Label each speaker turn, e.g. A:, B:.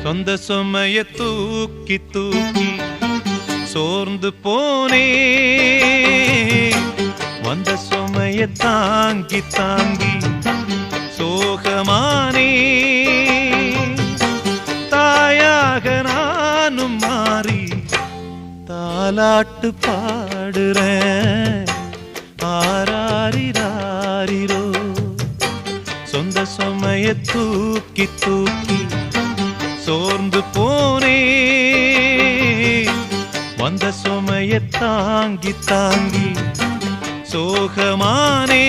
A: சொந்த சுமைய தூக்கி தூக்கி சோர்ந்து போனே, வந்த சுமைய தாங்கி தாங்கி சோகமானே. தாயாக நானும் மாறி தாலாட்டு பாடுறேன், ஆராரிராரிரோ. சொந்த சுமைய தூக்கி தூக்கி சோர்ந்து போனே, வந்த சுமைய தாங்கி தாங்கி சோகமானே.